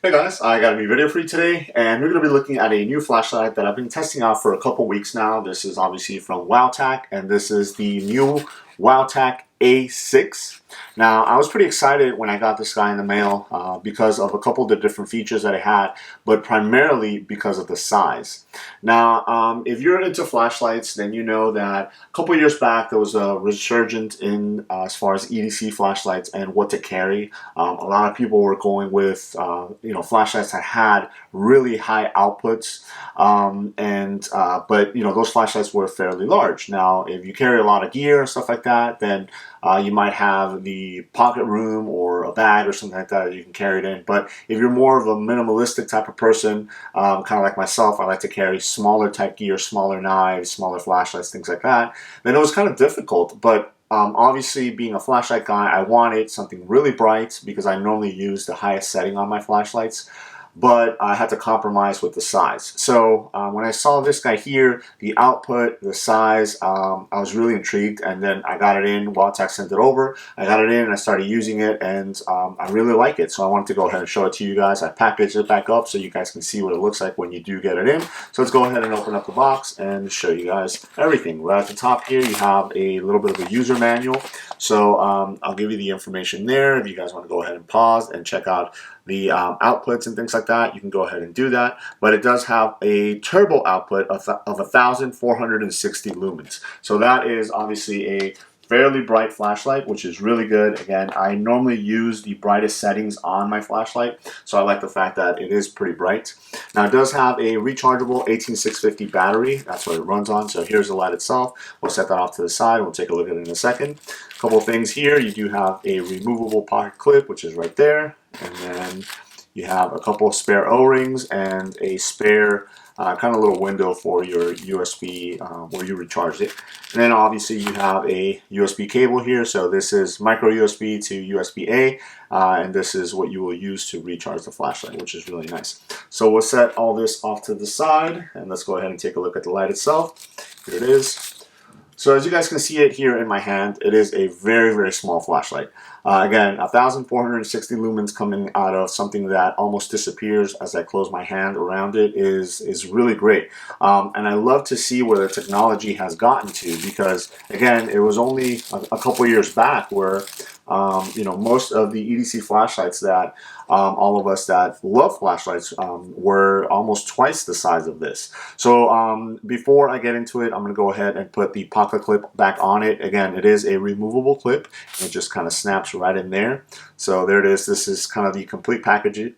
Hey guys, I got a new video for you today, and we're going to be looking at a new flashlight that I've been testing out for a couple weeks now. This is obviously from Wowtac, and this is the new Wowtac A6. Now, I was pretty excited when I got this guy in the mail because of a couple of the different features that it had, but primarily because of the size. Now, if you're into flashlights, then you know that a couple years back there was a resurgence in as far as EDC flashlights and what to carry. A lot of people were going with flashlights that had really high outputs, but those flashlights were fairly large. Now, if you carry a lot of gear and stuff like that, then you might have the pocket room or a bag or something like that you can carry it in. But if you're more of a minimalistic type of person, kind of like myself, I like to carry smaller type gear, smaller knives, smaller flashlights, things like that, then it was kind of difficult. But obviously, being a flashlight guy, I wanted something really bright because I normally use the highest setting on my flashlights, but I had to compromise with the size. So when I saw this guy here, the output, the size, I was really intrigued, and then I got it in. Wowtac sent it over. I got it in and I started using it, and I really like it. So I wanted to go ahead and show it to you guys. I packaged it back up so you guys can see what it looks like when you do get it in. So let's go ahead and open up the box and show you guys everything. Right at the top here, you have a little bit of a user manual. So I'll give you the information there. If you guys want to go ahead and pause and check out the outputs and things like that, you can go ahead and do that. But it does have a turbo output of 1,460 lumens. So that is obviously a fairly bright flashlight, which is really good. Again, I normally use the brightest settings on my flashlight, so I like the fact that it is pretty bright. Now, it does have a rechargeable 18650 battery. That's what it runs on. So here's the light itself. We'll set that off to the side. We'll take a look at it in a second. A couple of things here. You do have a removable pocket clip, which is right there. And then you have a couple of spare O-rings and a spare kind of little window for your USB where you recharge it. And then obviously you have a USB cable here. So this is micro USB to USB-A, and this is what you will use to recharge the flashlight, which is really nice. So we'll set all this off to the side, and let's go ahead and take a look at the light itself. Here it is. So as you guys can see it here in my hand, it is a very, very small flashlight. Again, 1,460 lumens coming out of something that almost disappears as I close my hand around it is really great. And I love to see where the technology has gotten to, because again, it was only a couple years back where most of the EDC flashlights that all of us that love flashlights were almost twice the size of this. So before I get into it, I'm going to go ahead and put the pocket clip back on it. Again, it is a removable clip. It just kind of snaps right in there. So there it is. This is kind of the complete package,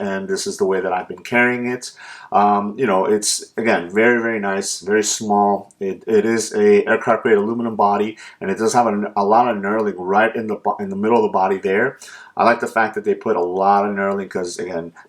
and this is the way that I've been carrying it. It's again very, very nice, very small. It is a aircraft grade aluminum body, and it does have a lot of knurling right in the middle of the body there. I like the fact that they put a lot of knurling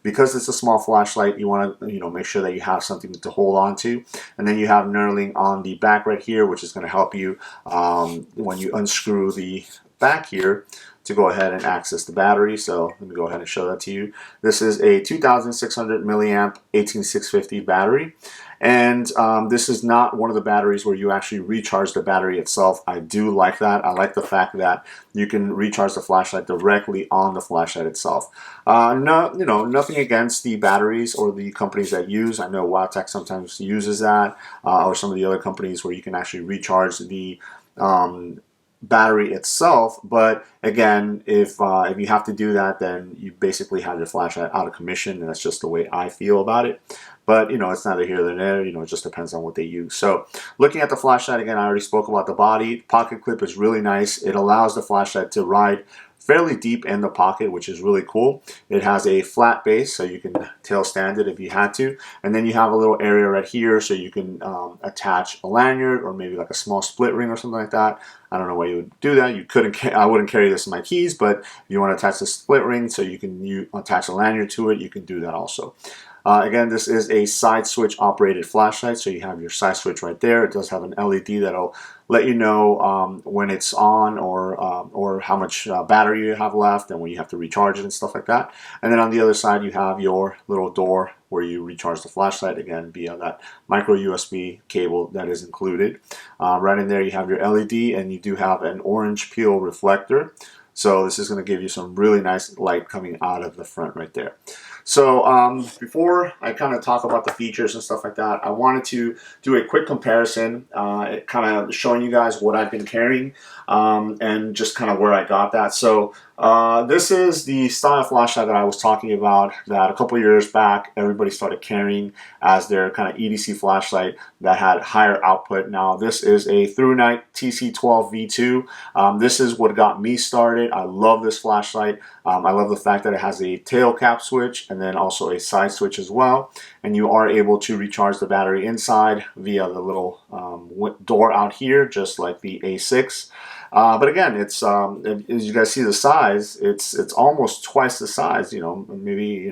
because it's a small flashlight. You want to make sure that you have something to hold on to, and then you have knurling on the back right here, which is going to help you when you unscrew the back here to go ahead and access the battery. So let me go ahead and show that to you. This is a 2,600 milliamp 18650 battery, and this is not one of the batteries where you actually recharge the battery itself. I do like that. I like the fact that you can recharge the flashlight directly on the flashlight itself. Nothing against the batteries or the companies that use. I know Wowtac sometimes uses that, or some of the other companies where you can actually recharge the battery itself. But again, if you have to do that, then you basically have your flashlight out of commission, and that's just the way I feel about it. But it's neither here nor there. It just depends on what they use. So looking at the flashlight, again, I already spoke about the body. Pocket clip is really nice. It allows the flashlight to ride fairly deep in the pocket, which is really cool. It has a flat base, so you can tail stand it if you had to. And then you have a little area right here, so you can attach a lanyard or maybe like a small split ring or something like that. I don't know why you would do that. I wouldn't carry this in my keys, but if you want to attach the split ring so you can attach a lanyard to it, you can do that also. Again, this is a side switch operated flashlight, so you have your side switch right there. It does have an LED that'll let you know when it's on or how much battery you have left and when you have to recharge it and stuff like that. And then on the other side, you have your little door where you recharge the flashlight, again, via that micro USB cable that is included. Right in there, you have your LED, and you do have an orange peel reflector. So this is going to give you some really nice light coming out of the front right there. So before I kind of talk about the features and stuff like that, I wanted to do a quick comparison, kind of showing you guys what I've been carrying and just kind of where I got that. So this is the style of flashlight that I was talking about that a couple years back everybody started carrying as their kind of EDC flashlight that had higher output. Now this is a ThruNite TC12 V2. This is what got me started. I love this flashlight. I love the fact that it has a tail cap switch and then also a side switch as well. And you are able to recharge the battery inside via the little door out here, just like the A6. But again, it's as you guys see the size, it's almost twice the size. You know, maybe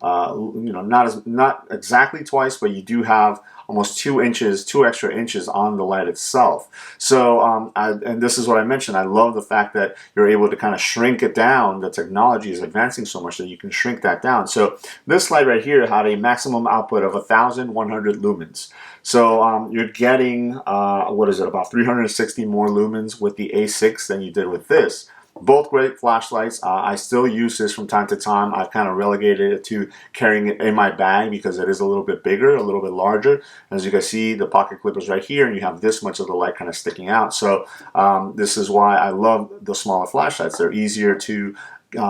not exactly twice, but you do have almost 2 inches, 2 extra inches on the light itself. So, and this is what I mentioned. I love the fact that you're able to kind of shrink it down. The technology is advancing so much that you can shrink that down. So this light right here had a maximum output of 1,100 lumens. So you're getting, what is it, about 360 more lumens with the A6 than you did with this. Both great flashlights. I still use this from time to time. I've kind of relegated it to carrying it in my bag because it is a little bit bigger, a little bit larger. As you can see, the pocket clip is right here, and you have this much of the light kind of sticking out. So this is why I love the smaller flashlights. They're easier to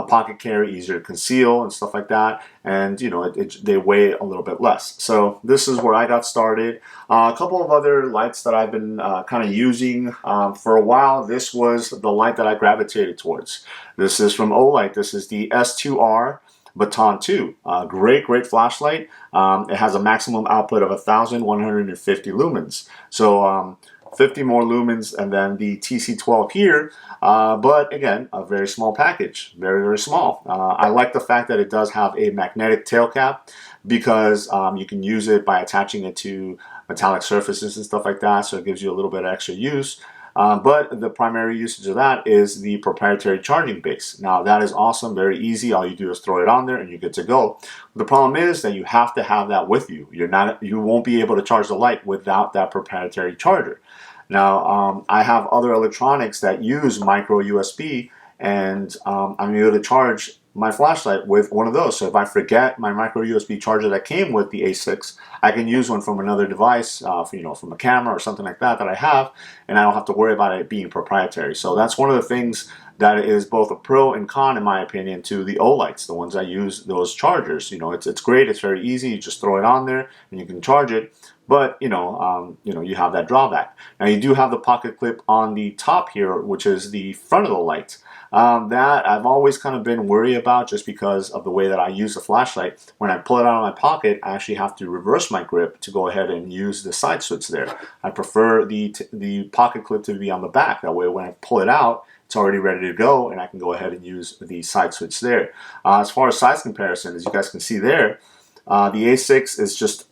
pocket carry, easier to conceal and stuff like that, and you know they weigh a little bit less. So this is where I got started. A couple of other lights that I've been kind of using for a while. This was the light that I gravitated towards. This is from Olight. This is the S2R Baton 2. Great flashlight. It has a maximum output of 1,150 lumens. So 50 more lumens, and then the TC12 here, but again, a very small package, very small. I like the fact that it does have a magnetic tail cap because you can use it by attaching it to metallic surfaces and stuff like that, so it gives you a little bit of extra use. But the primary usage of that is the proprietary charging base. Now that is awesome, very easy. All you do is throw it on there and you're good to go. The problem is that you have to have that with you. You won't be able to charge the light without that proprietary charger. Now I have other electronics that use micro USB, and I'm able to charge my flashlight with one of those. So if I forget my micro USB charger that came with the A6, I can use one from another device, from a camera or something like that I have, and I don't have to worry about it being proprietary. So that's one of the things that is both a pro and con, in my opinion, to the Olights, the ones that use those chargers. You know, it's great. It's very easy. You just throw it on there and you can charge it. But you have that drawback. Now you do have the pocket clip on the top here, which is the front of the light. That I've always kind of been worried about just because of the way that I use the flashlight. When I pull it out of my pocket, I actually have to reverse my grip to go ahead and use the side switch there. I prefer the pocket clip to be on the back. That way when I pull it out, it's already ready to go, and I can go ahead and use the side switch there. As far as size comparison, as you guys can see there, the A6 is just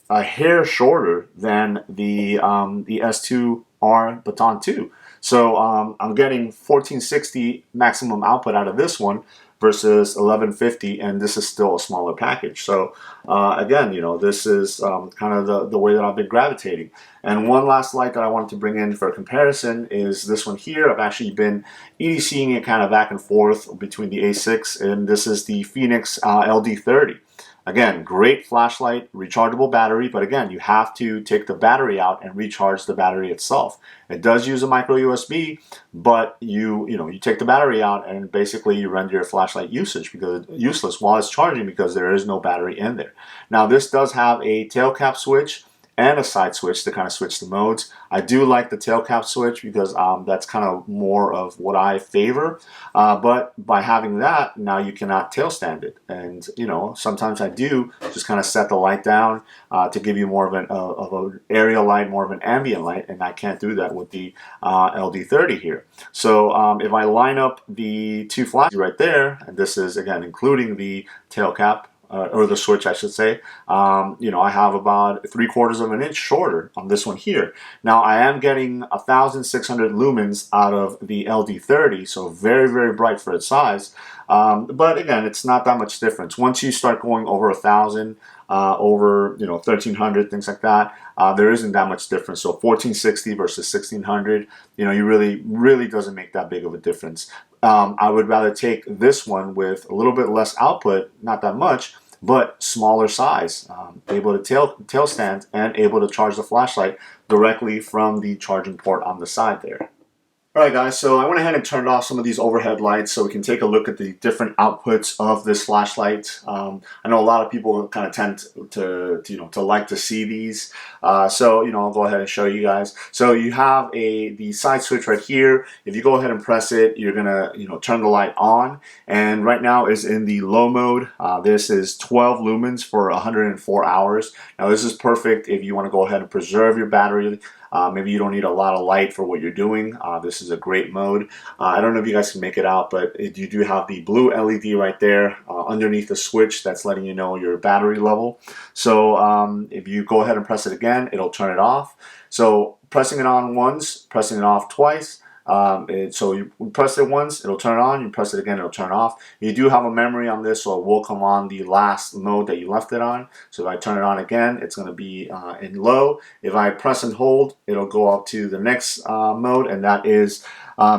a hair shorter than the S2R Baton 2. So I'm getting 1460 maximum output out of this one versus 1150, and this is still a smaller package. So again, this is kind of the way that I've been gravitating. And one last light that I wanted to bring in for comparison is this one here. I've actually been EDCing it kind of back and forth between the A6, and this is the Phoenix LD30. Again, great flashlight, rechargeable battery, but again, you have to take the battery out and recharge the battery itself. It does use a micro USB, but you take the battery out and basically you render your flashlight useless while it's charging because there is no battery in there. Now this does have a tail cap switch and a side switch to kind of switch the modes. I do like the tail cap switch because that's kind of more of what I favor. But by having that, now you cannot tail stand it. And sometimes I do just kind of set the light down to give you more of an area light, more of an ambient light, and I can't do that with the LD30 here. So if I line up the two flashes right there, and this is again including the tail cap, or the switch I should say, I have about 3/4 of an inch shorter on this one here. Now I am getting 1,600 lumens out of the LD30, so very bright for its size. But again, it's not that much difference. Once you start going over 1,000, over 1,300, things like that, there isn't that much difference. So 1460 versus 1,600, you really doesn't make that big of a difference. I would rather take this one with a little bit less output, not that much, but smaller size, able to tail stand and able to charge the flashlight directly from the charging port on the side there. Alright guys, so I went ahead and turned off some of these overhead lights so we can take a look at the different outputs of this flashlight. I know a lot of people kind of tend to like to see these, so I'll go ahead and show you guys. So you have the side switch right here. If you go ahead and press it, you're gonna turn the light on, and right now is in the low mode. This is 12 lumens for 104 hours. Now this is perfect if you want to go ahead and preserve your battery. Maybe you don't need a lot of light for what you're doing. This is a great mode. I don't know if you guys can make it out, but you do have the blue LED right there underneath the switch that's letting you know your battery level. So if you go ahead and press it again, it'll turn it off. So pressing it on once, pressing it off twice. So you press it once, it'll turn on. You press it again, it'll turn off. You do have a memory on this, so it will come on the last mode that you left it on. So if I turn it on again, it's going to be in low. If I press and hold, it'll go up to the next mode, and that is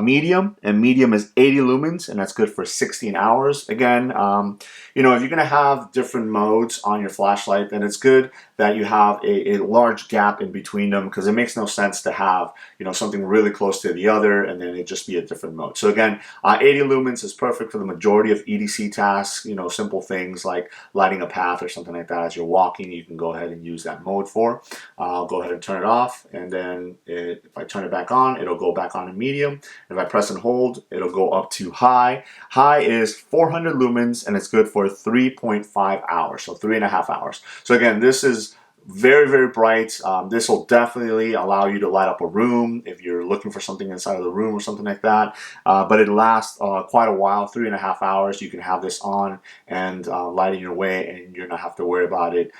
medium, and medium is 80 lumens, and that's good for 16 hours. Again, if you're going to have different modes on your flashlight, then it's good that you have a large gap in between them, because it makes no sense to have something really close to the other and then it just be a different mode. So again, 80 lumens is perfect for the majority of EDC tasks, simple things like lighting a path or something like that as you're walking. You can go ahead and use that mode for. I'll go ahead and turn it off, and then if I turn it back on, it'll go back on in medium. If I press and hold, it'll go up to high. High is 400 lumens, and it's good for 3.5 hours, so 3.5 hours. So again, this is very, very bright. This will definitely allow you to light up a room if you're looking for something inside of the room or something like that. But it lasts quite a while, 3.5 hours. You can have this on and lighting your way, and you're not have to worry about it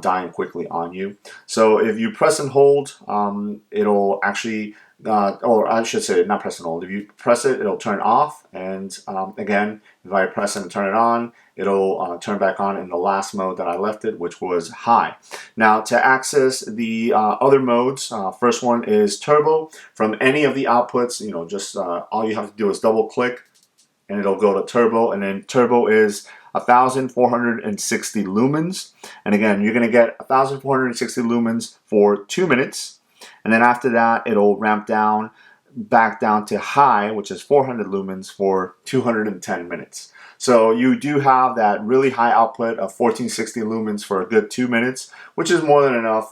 dying quickly on you. So if you press and hold, it'll actually or I should say not press and hold. If you press it, it'll turn off, and again, if I press and turn it on, it'll turn back on in the last mode that I left it, which was high. Now to access the other modes, first one is turbo. From any of the outputs, just all you have to do is double click and it'll go to turbo, and then turbo is 1,460 lumens, and again, you're going to get 1,460 lumens for 2 minutes. And then after that, it'll ramp down back down to high, which is 400 lumens for 210 minutes. So you do have that really high output of 1460 lumens for a good 2 minutes, which is more than enough,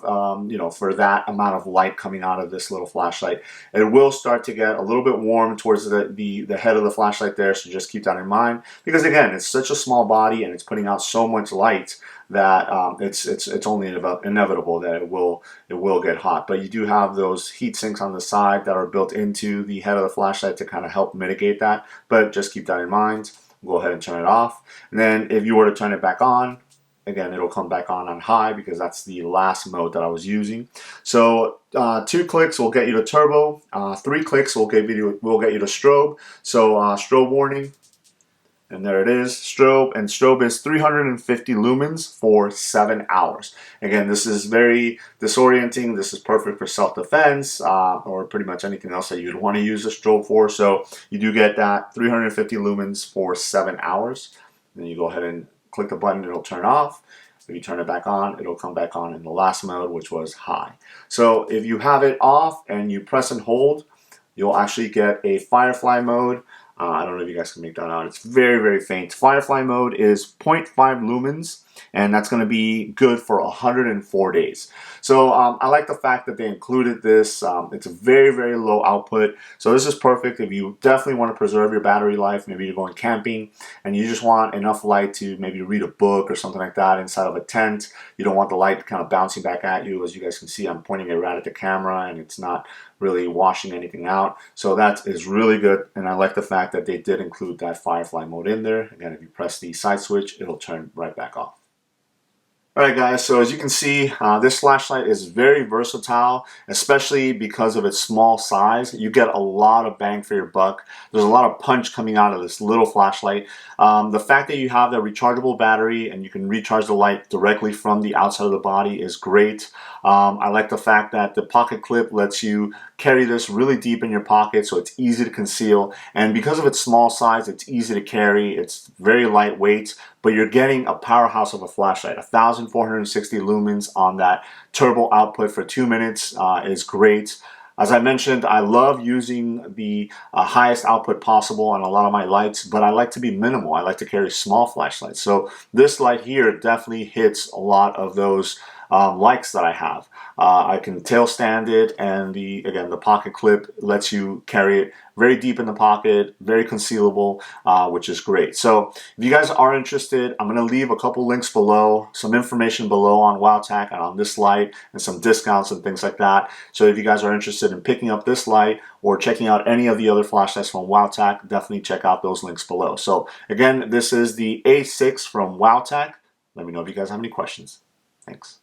for that amount of light coming out of this little flashlight. It will start to get a little bit warm towards the head of the flashlight there, so just keep that in mind, because again, it's such a small body and it's putting out so much light that it's only inevitable that it will get hot. But you do have those heat sinks on the side that are built into the head of the flashlight to kind of help mitigate that, but just keep that in mind. Go ahead and turn it off, and then if you were to turn it back on, again, it'll come back on high, because that's the last mode that I was using. So 2 clicks will get you to turbo, 3 clicks will get you to strobe. So strobe warning, and there it is, strobe, and strobe is 350 lumens for 7 hours. Again, this is very disorienting. This is perfect for self-defense or pretty much anything else that you'd want to use a strobe for. So you do get that 350 lumens for 7 hours. Then you go ahead and click the button, it'll turn off. If you turn it back on, it'll come back on in the last mode, which was high. So if you have it off and you press and hold, you'll actually get a firefly mode. I don't know if you guys can make that out. It's very, very faint. Firefly mode is 0.5 lumens, and that's going to be good for 104 days. So I like the fact that they included this. It's a very, very low output. So this is perfect if you definitely want to preserve your battery life. Maybe you're going camping and you just want enough light to maybe read a book or something like that inside of a tent. You don't want the light kind of bouncing back at you. As you guys can see, I'm pointing it right at the camera and it's not really washing anything out. So that is really good, and I like the fact that they did include that firefly mode in there. Again, if you press the side switch, it'll turn right back off. Alright guys, so as you can see, this flashlight is very versatile, especially because of its small size. You get a lot of bang for your buck. There's a lot of punch coming out of this little flashlight. The fact that you have the rechargeable battery and you can recharge the light directly from the outside of the body is great. I like the fact that the pocket clip lets you carry this really deep in your pocket, so it's easy to conceal. And because of its small size, it's easy to carry. It's very lightweight, but you're getting a powerhouse of a flashlight. 1,460 lumens on that turbo output for 2 minutes is great. As I mentioned, I love using the highest output possible on a lot of my lights, but I like to be minimal. I like to carry small flashlights. So this light here definitely hits a lot of those likes that I have. I can tail stand it, and again, the pocket clip lets you carry it very deep in the pocket, very concealable, which is great. So if you guys are interested, I'm going to leave a couple links below, some information below on Wowtac and on this light, and some discounts and things like that. So if you guys are interested in picking up this light or checking out any of the other flashlights from Wowtac, definitely check out those links below. So again, this is the A6 from Wowtac. Let me know if you guys have any questions. Thanks.